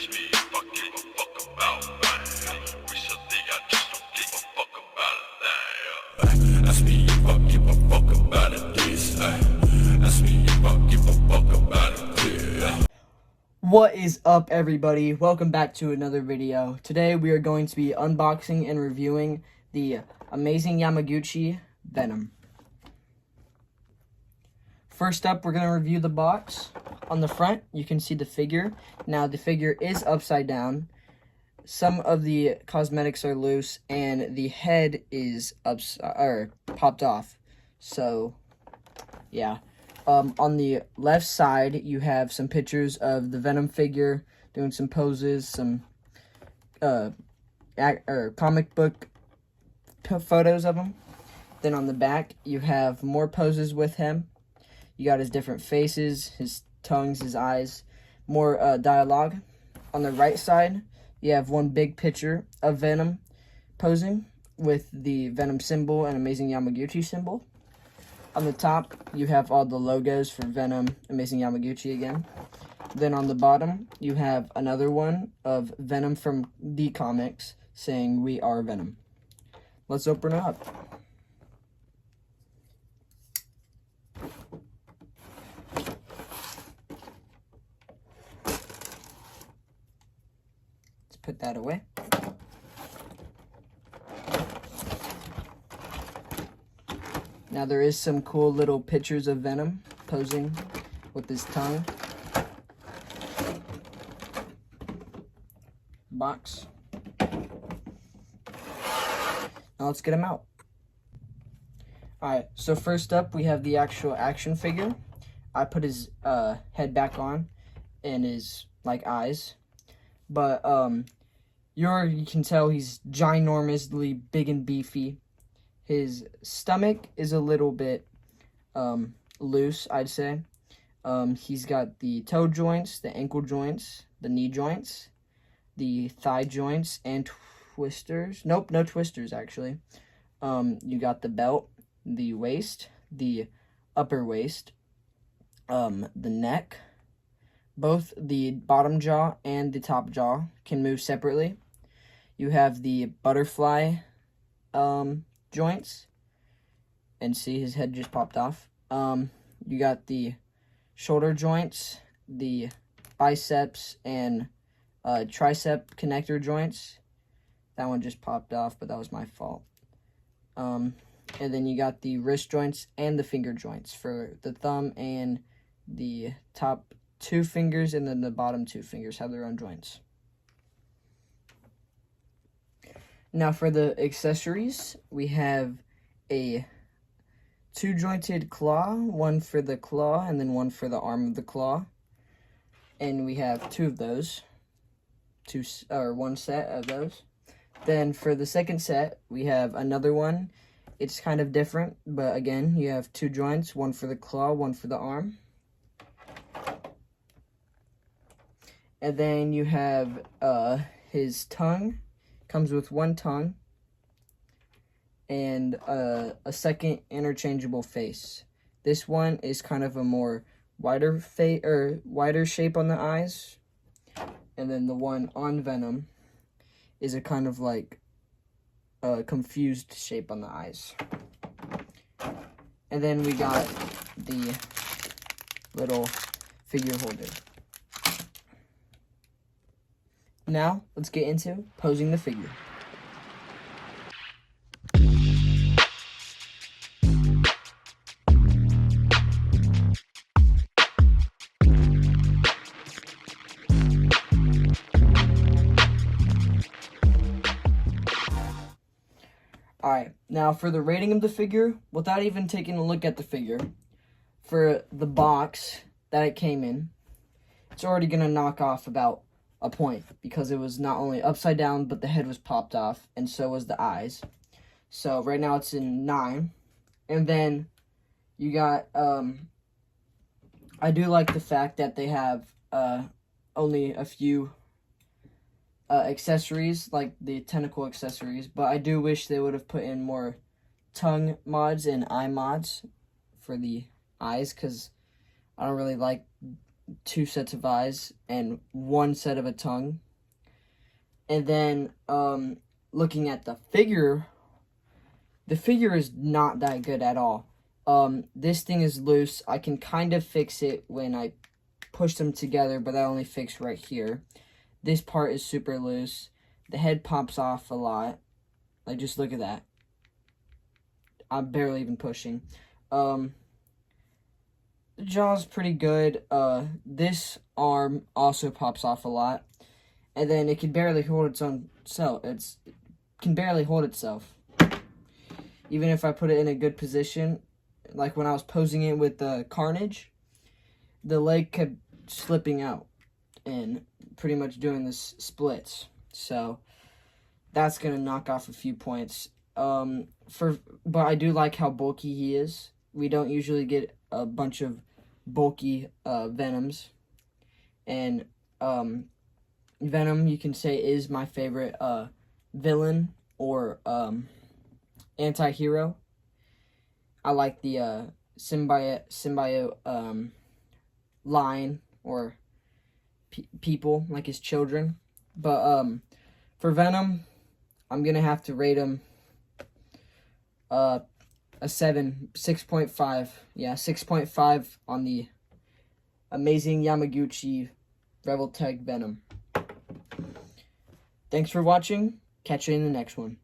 ask me if I give a fuck about man. Recently I just don't give a fuck about a thing. Ask me if I give a fuck about it this. Ask me if I give a fuck about it this. What is up, everybody? Welcome back to another video. Today we are going to be unboxing and reviewing the amazing Yamaguchi Venom. First up, we're going to review the box. On the front, you can see the figure. Now, the figure is upside down. Some of the cosmetics are loose, and the head is popped off. So, yeah. On the left side, you have some pictures of the Venom figure doing some poses, some comic book photos of him. Then on the back, you have more poses with him. You got his different faces, his tongues, his eyes, more dialogue. On the right side, you have one big picture of Venom posing with the Venom symbol and Amazing Yamaguchi symbol. On the top, you have all the logos for Venom, Amazing Yamaguchi again. Then on the bottom, you have another one of Venom from the comics saying, "We are Venom." Let's open it up. Let's put that away. Now there is some cool little pictures of Venom posing with his tongue. Box. Now let's get him out. Alright, so first up we have the actual action figure. I put his head back on and his eyes. But you can tell he's ginormously big and beefy. His stomach is a little bit loose, I'd say. He's got the toe joints, the ankle joints, the knee joints, the thigh joints, and twisters. Nope, no twisters, actually. You got the belt, the waist, the upper waist, the neck. Both the bottom jaw and the top jaw can move separately. You have the butterfly joints, and see, his head just popped off. You got the shoulder joints, the biceps and tricep connector joints. That one just popped off, but that was my fault. And then you got the wrist joints and the finger joints for the thumb, and the top 2 fingers and then the bottom 2 fingers have their own joints. Now for the accessories, we have a 2-jointed claw, one for the claw and then one for the arm of the claw. And we have 2 of those, one set of those. Then for the second set, we have another one. It's kind of different, but again, you have 2 joints, one for the claw, one for the arm. And then you have his tongue. Comes with 1 tongue and a second interchangeable face. This one is kind of a more wider shape on the eyes, and then the one on Venom is a kind of confused shape on the eyes. And then we got the little figure holder. Now, let's get into posing the figure. Alright, now for the rating of the figure, without even taking a look at the figure, for the box that it came in, it's already going to knock off about a point, because it was not only upside down, but the head was popped off, and so was the eyes. So right now it's in 9. And then you got, I do like the fact that they have only a few accessories, like the tentacle accessories, but I do wish they would have put in more tongue mods and eye mods for the eyes, because I don't really like 2 sets of eyes and 1 set of a tongue. And then looking at the figure is not that good at all. This thing is loose. I can kind of fix it when I push them together, but I only fix right here. This part is super loose. The head pops off a lot. Like, just look at that. I'm barely even pushing. The jaw's pretty good. This arm also pops off a lot. And then it can barely hold its own self. It can barely hold itself. Even if I put it in a good position, like when I was posing it with the Carnage, the leg kept slipping out and pretty much doing this splits. So that's gonna knock off a few points. But I do like how bulky he is. We don't usually get a bunch of bulky Venoms, and Venom, you can say, is my favorite villain or anti-hero. I like the symbiote line, or people, like his children. But for Venom, I'm gonna have to rate him a 6.5. Yeah, 6.5 on the amazing Yamaguchi Revoltech Venom. Thanks for watching. Catch you in the next one.